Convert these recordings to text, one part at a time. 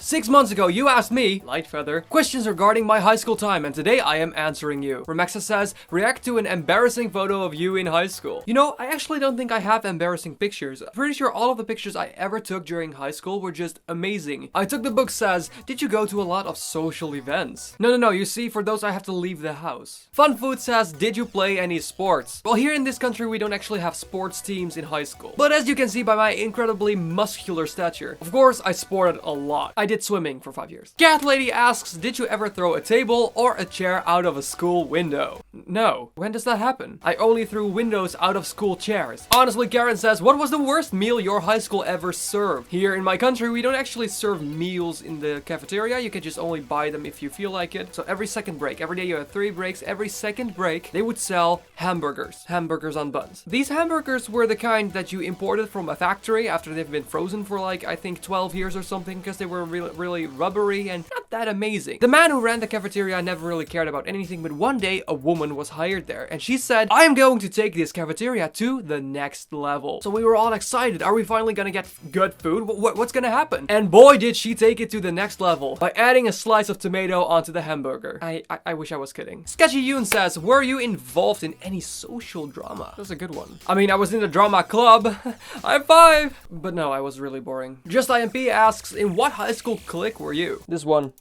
6 months ago, you asked me, LightFeather, questions regarding my high school time, and today I am answering you. Remaxa says, react to an embarrassing photo of you in high school. You know, I actually don't think I have embarrassing pictures. I'm pretty sure all of the pictures I ever took during high school were just amazing. I Took the Book says, did you go to a lot of social events? No, you see, for those I have to leave the house. Fun Food says, did you play any sports? Well, here in this country, we don't actually have sports teams in high school. But as you can see by my incredibly muscular stature, of course, I sported a lot. I did swimming for 5 years. Cat Lady asks, did you ever throw a table or a chair out of a school window? No. When does that happen? I only threw windows out of school chairs. Honestly, Karen says, what was the worst meal your high school ever served? Here in my country, we don't actually serve meals in the cafeteria. You can just only buy them if you feel like it. So every second break, every day you have 3 breaks, every second break, they would sell hamburgers on buns. These hamburgers were the kind that you imported from a factory after they've been frozen for like, I think 12 years or something, because they were really rubbery and not that amazing. The man who ran the cafeteria never really cared about anything, but one day a woman was hired there and she said, I am going to take this cafeteria to the next level. So we were all excited. Are we finally gonna get good food? What's gonna happen? And boy, did she take it to the next level by adding a slice of tomato onto the hamburger. I wish I was kidding. Sketchy Yoon says, were you involved in any social drama? That's a good one. I mean, I was in the drama club. High five! But no, I was really boring. Just IMP asks, in what high school clique were you? This one.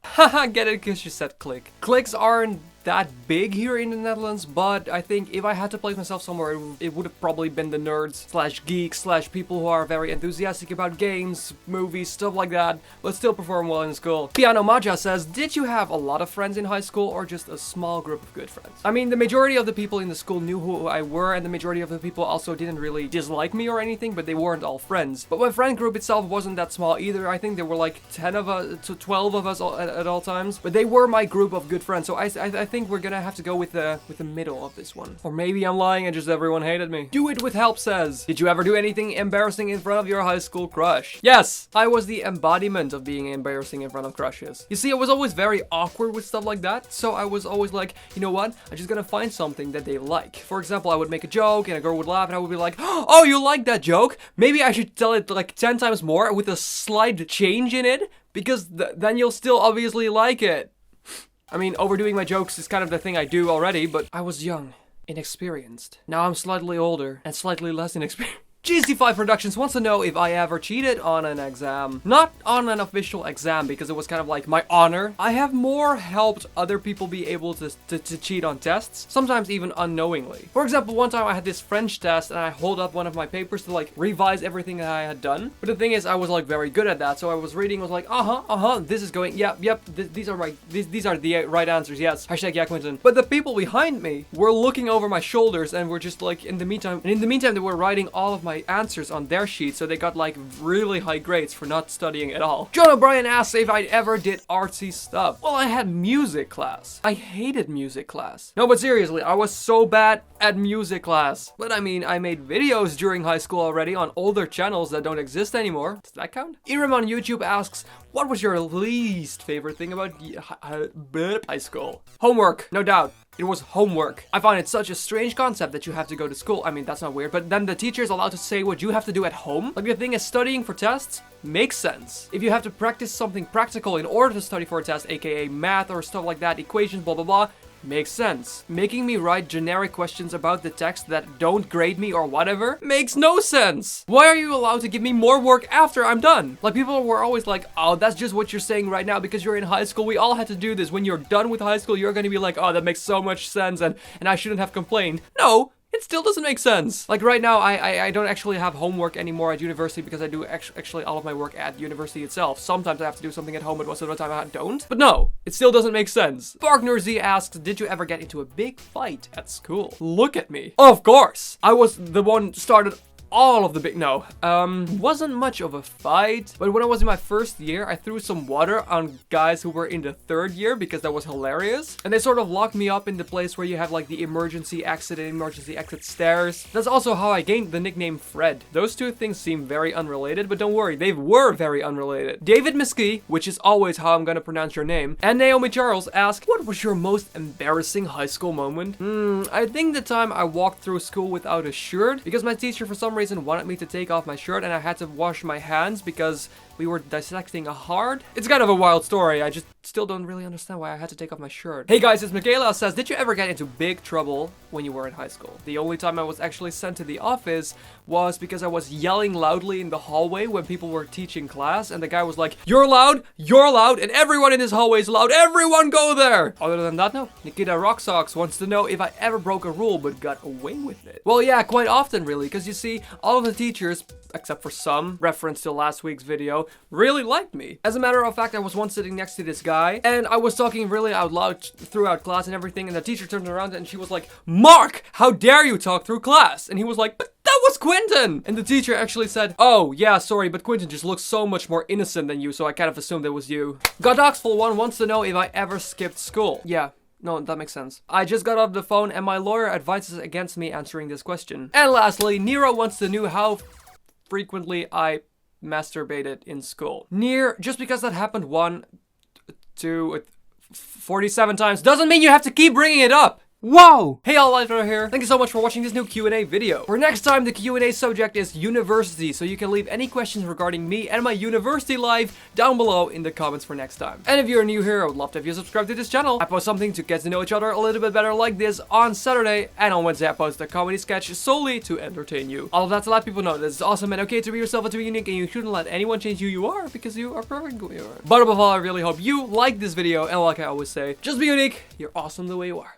Haha, get it because you said clique. Cliques aren't that big here in the Netherlands, but I think if I had to place myself somewhere, it would have probably been the nerds slash geeks slash people who are very enthusiastic about games, movies, stuff like that, but still perform well in school. Piano Maja says, did you have a lot of friends in high school or just a small group of good friends? I mean, the majority of the people in the school knew who I were, and the majority of the people also didn't really dislike me or anything, but they weren't all friends. But my friend group itself wasn't that small either. I think there were like 10 of us to 12 of us at all times, but they were my group of good friends. So I think we're gonna have to go with the middle of this one. Or maybe I'm lying and just everyone hated me. Do It With Help says, did you ever do anything embarrassing in front of your high school crush? Yes, I was the embodiment of being embarrassing in front of crushes. You see, I was always very awkward with stuff like that, so I was always like, you know what? I'm just gonna find something that they like. For example, I would make a joke and a girl would laugh and I would be like, oh, you like that joke? Maybe I should tell it like 10 times more with a slight change in it, because then you'll still obviously like it. I mean, overdoing my jokes is kind of the thing I do already, but I was young, inexperienced. Now I'm slightly older and slightly less inexperienced. GC5 Productions wants to know if I ever cheated on an exam. Not on an official exam, because it was kind of like my honor. I have more helped other people be able to cheat on tests, sometimes even unknowingly. For example, one time I had this French test and I hold up one of my papers to like revise everything that I had done. But the thing is, I was like very good at that, so I was reading, was like, this is going, yep, these are right, these are the right answers, yes. Hashtag yeah, Quentin. But the people behind me were looking over my shoulders and were just like, in the meantime they were writing all of my answers on their sheet, so they got like really high grades for not studying at all. John O'Brien asks if I ever did artsy stuff. Well, I had music class. I hated music class. No, but seriously, I was so bad at music class. But I mean, I made videos during high school already on older channels that don't exist anymore. Does that count? Iram on YouTube asks, what was your least favorite thing about high school? Homework, no doubt. It was homework. I find it such a strange concept that you have to go to school. I mean, that's not weird, but then the teacher is allowed to say what you have to do at home. Like, the thing is, studying for tests makes sense. If you have to practice something practical in order to study for a test, aka math or stuff like that, equations, blah blah blah, makes sense. Making me write generic questions about the text that don't grade me or whatever makes no sense. Why are you allowed to give me more work after I'm done? Like, people were always like, oh, that's just what you're saying right now because you're in high school. We all had to do this. When you're done with high school, you're gonna be like, oh, that makes so much sense and I shouldn't have complained. No. It still doesn't make sense. Like right now, I don't actually have homework anymore at university because I do actually all of my work at university itself. Sometimes I have to do something at home, but most of the time I don't. But no, it still doesn't make sense. Barkner Z asks, did you ever get into a big fight at school? Look at me. Of course. I was the one started all of the big, no, wasn't much of a fight, but when I was in my first year, I threw some water on guys who were in the third year because that was hilarious, and they sort of locked me up in the place where you have like the emergency exit and emergency exit stairs. That's also how I gained the nickname Fred. Those two things seem very unrelated, but don't worry, they were very unrelated. David Miski, which is always how I'm gonna pronounce your name, and Naomi Charles ask, what was your most embarrassing high school moment? I think the time I walked through school without a shirt because my teacher for some reason wanted me to take off my shirt and I had to wash my hands because We were dissecting a heart. It's kind of a wild story. I just still don't really understand why I had to take off my shirt. Hey guys, it's Michaela says, did you ever get into big trouble when you were in high school? The only time I was actually sent to the office was because I was yelling loudly in the hallway when people were teaching class, and the guy was like, you're loud, and everyone in this hallway is loud, everyone go there! Other than that, no. Nikita Rock Socks wants to know if I ever broke a rule but got away with it. Well, yeah, quite often really, because you see, all of the teachers, except for some, reference to last week's video, really liked me. As a matter of fact, I was once sitting next to this guy, and I was talking really out loud throughout class and everything, and the teacher turned around and she was like, Mark, how dare you talk through class? And he was like, but that was Quentin! And the teacher actually said, oh, yeah, sorry, but Quentin just looks so much more innocent than you, so I kind of assumed it was you. Godoxful1 wants to know if I ever skipped school. Yeah. No, that makes sense. I just got off the phone and my lawyer advises against me answering this question. And lastly, Nero wants to know how frequently I masturbated in school. Just because that happened 1, 2, 47 times doesn't mean you have to keep bringing it up. Whoa! Hey all, LightFeather here. Thank you so much for watching this new Q&A video. For next time, the Q&A subject is university, so you can leave any questions regarding me and my university life down below in the comments for next time. And if you're new here, I would love to have you subscribe to this channel. I post something to get to know each other a little bit better like this on Saturday, and on Wednesday I post a comedy sketch solely to entertain you. All of that to let people know that it's awesome and okay to be yourself and to be unique, and you shouldn't let anyone change who you are because you are perfect who you are. But above all, I really hope you like this video, and like I always say, just be unique, you're awesome the way you are.